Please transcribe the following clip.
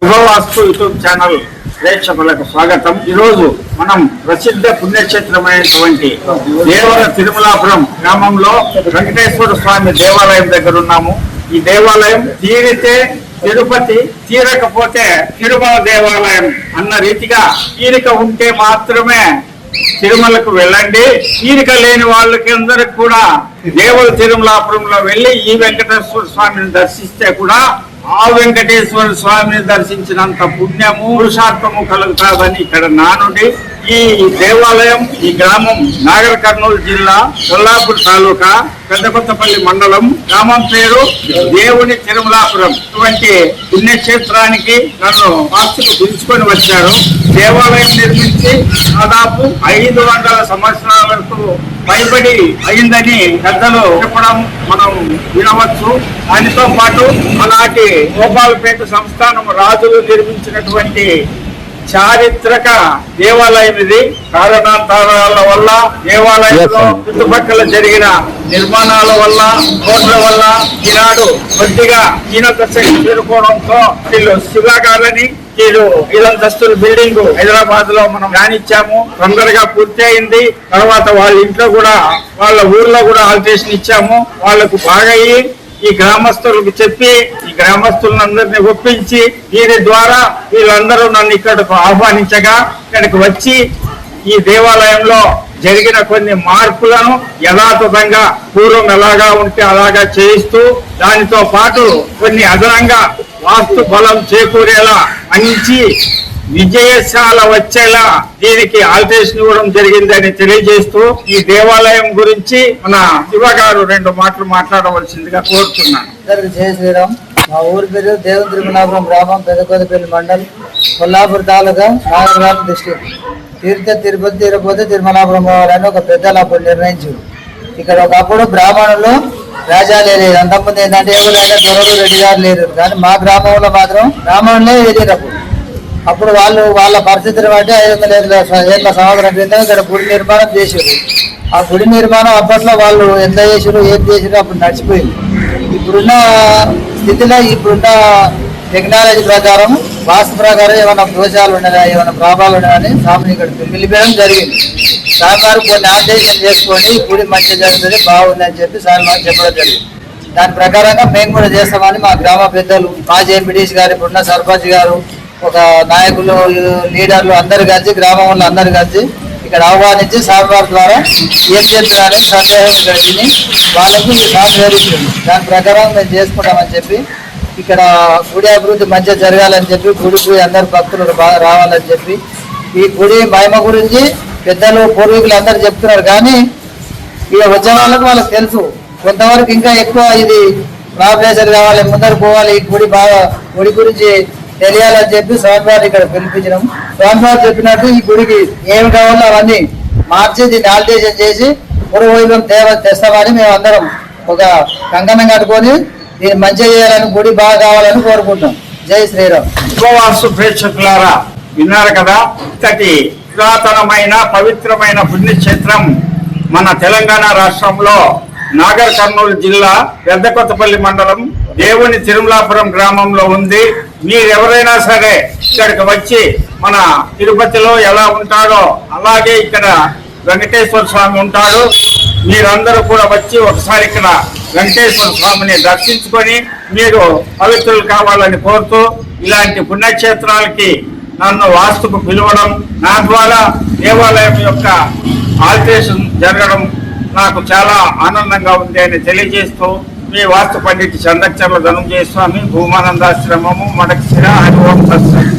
శుభవాస్తు YouTube channel ప్రేక్షకులకు స్వాగతం. ఈ రోజు మనం ప్రసిద్ధ పుణ్యక్షేత్రమైనటువంటి దేవర తిరుమలాపురం గ్రామంలో వెంకటేశ్వర స్వామి దేవాలయం దగ్గర ఉన్నాము. ఈ దేవాలయం తీరితే తిరుపతి, తీరకపోతే తిరుమల దేవాలయం అన్న రీతిగా తీరిక ఉంటే మాత్రమే తిరుమలకు వెళ్ళండి. తీరిక లేని వాళ్ళకి అందరికి కూడా దేవర తిరుమలాపురంలో వెళ్ళి ఈ వెంకటేశ్వర స్వామిని దర్శిస్తే కూడా ఆ వెంకటేశ్వర స్వామిని దర్శించినంత పుణ్యము పురుషార్థము కలుగుతాదని ఇక్కడ నానుడి. ఈ దేవాలయం ఈ గ్రామం నాగర్ కర్నూలు జిల్లా కొల్లాపూర్ తాలూకా పెద్దకొత్తపల్లి మండలం. గ్రామం పేరు దేవుని తిరుమలాపురం. ఇటువంటి పుణ్యక్షేత్రానికి నన్ను వాస్తుకు పిలుచుకొని వచ్చారు. దేవాలయం నిర్మించి దాదాపు 500 సంవత్సరాలకు పైబడి అయిందని పెద్దలు చెప్పడం మనం వినవచ్చు. దానితో పాటు అలాంటి గోపాలపేట సంస్థానం రాజులు నిర్మించినటువంటి చారిత్రక దేవాలయం ఇది. కారణాంతరాల వల్ల దేవాలయంలో చుట్టుపక్కల జరిగిన నిర్మాణాల వల్ల రోడ్ల వల్ల ఈనాడు కొద్దిగా హీనదశకు చేరుకోవడంతో వీళ్ళు శిలాగాలని ఇదంతస్తుల బిల్డింగ్ హైదరాబాద్ లో మనం రానిచ్చాము. తొందరగా పూర్తి అయింది. తర్వాత వాళ్ళ ఇంట్లో కూడా వాళ్ళ ఊర్లో కూడా ఆల్టరేషన్ ఇచ్చాము. వాళ్లకు బాగయ్యి ఈ గ్రామస్తులకు చెప్పి ఈ గ్రామస్తులందరినీ ఒప్పించి దీని ద్వారా వీళ్ళందరూ నన్ను ఇక్కడకు ఆహ్వానించగా ఇక్కడికి వచ్చి ఈ దేవాలయంలో జరిగిన కొన్ని మార్పులను యథాతథంగా పూర్వం ఎలాగా ఉంటే అలాగా చేయిస్తూ దానితో పాటు కొన్ని అదనంగా వాస్తు బలం చేకూరేలా మంచి విజయశాల వచ్చేలా దీనికి ఆల్టరేషన్ ఇవ్వడం జరిగిందని తెలియజేస్తూ ఈ దేవాలయం గురించి మన శివ గారు 2 మాటలు మాట్లాడవలసిందిగా కోరుతున్నాను. జయ శ్రీరామ్. మా ఊరి పేరు దేవుని తిరుమలాపురం గ్రామం, పెద్దకొత్తపల్లి మండలం, కొల్లాపూర్ తాలూకా, నాగర్ డిస్ట్రిక్ట్. తీరితే తిరుపతి, తీరపోతే తిరుమలాపురం పోవాలని ఒక పెద్దలు అప్పుడు నిర్ణయించారు. ఇక్కడ ఒకప్పుడు బ్రాహ్మణులు రాజాలే లేదు. అంతకుముందు ఏంటంటే ఎవరైనా దొరలు రెడ్డి గారు లేరు. కానీ మా గ్రామంలో మాత్రం బ్రాహ్మణులే ఎదిగినప్పుడు అప్పుడు వాళ్ళ పరిస్థితిని బట్టి 500 ఏళ్ళ సంవత్సరం క్రితం ఇక్కడ గుడి నిర్మాణం చేసారు. ఆ గుడి నిర్మాణం అప్పట్లో వాళ్ళు ఎంత చేసారు, ఏం చేసారు అప్పుడు నడిచిపోయింది. ఇప్పుడున్న స్థితిలో ఇప్పుడున్న టెక్నాలజీ ప్రకారం వాస్తు ప్రకారం ఏమైనా దోషాలు ఉన్నాయా, ఏమైనా ప్రాబ్లాలు ఉన్నాయని స్వామిని ఇక్కడ పిలిపించడం జరిగింది. సార్ కొన్ని ఆల్టరేషన్ చేసుకొని గుడి మంచిగా జరుగుతుంది, బాగుంది అని చెప్పి సార్ మాకు చెప్పడం జరిగింది. దాని ప్రకారంగా మేము కూడా చేస్తామని మా గ్రామ పెద్దలు, మాజీ ఎంపీడీసీ గారు, ఇప్పుడున్న సర్పంచ్ గారు, ఒక నాయకులు, లీడర్లు అందరు కలిసి గ్రామం వాళ్ళు అందరు కలిసి ఇక్కడ ఆహ్వానించి సార్వార్ ద్వారా ఏం చేస్తున్నారని సందేహం కలిగి వాళ్ళకు ఈ సహకరిస్తుంది. దాని ప్రకారం మేము చేసుకుంటామని చెప్పి ఇక్కడ గుడి అభివృద్ధి మంచిగా జరగాలని చెప్పి గుడికి అందరు భక్తులు బాగా రావాలని చెప్పి ఈ గుడి మహిమ గురించి పెద్దలు పూర్వీకులు అందరు చెప్తున్నారు. కానీ ఇక వచ్చే వాళ్ళకి తెలుసు. కొంతవరకు ఇంకా ఎక్కువ ఇది ప్రాబ్లేషన్ కావాలి, ముందరు పోవాలి, ఈ గుడి గురించి తెలియాలని చెప్పి స్వామివారు ఇక్కడ పిలిపించడం. స్వామివారు చెప్పినట్టు ఈ గుడికి ఏమి కావాలో అవన్నీ మార్చి దీన్ని ఆల్టరేషన్ చేసి పూర్వవైభవం తెస్తామని మేము అందరం ఒక కంకణం కట్టుకొని దీన్ని మంచిగా చేయాలని, గుడి బాగా కావాలని కోరుకుంటాం. జై శ్రీరామ్. శుభవాస్తు ప్రేక్షకులారా, విన్నారు కదా. ఇంతటి పురాతనమైన పవిత్రమైన పుణ్యక్షేత్రం మన తెలంగాణ రాష్ట్రంలో నాగర్ కర్నూలు జిల్లా పెద్దకొత్తపల్లి మండలం దేవుని తిరుమలాపురం గ్రామంలో ఉంది. మీరెవరైనా సరే ఇక్కడికి వచ్చి మన తిరుపతిలో ఎలా ఉంటాడో అలాగే ఇక్కడ వెంకటేశ్వర స్వామి ఉంటాడు. మీరందరూ కూడా వచ్చి ఒకసారి ఇక్కడ వెంకటేశ్వర స్వామిని దర్శించుకొని మీరు పవిత్రులు కావాలని కోరుతూ ఇలాంటి పుణ్యక్షేత్రాలకి నన్ను వాస్తుకు పిలవడం, నా ద్వారా దేవాలయం యొక్క ఆల్టరేషన్ జరగడం నాకు చాలా ఆనందంగా ఉంది అని తెలియజేస్తూ మీ వాస్తు పండిట్ చందక్చర్ల ధనంజయ స్వామి, భూమానందాశ్రమము, మడకశిర, హరి ఓం తత్సత్.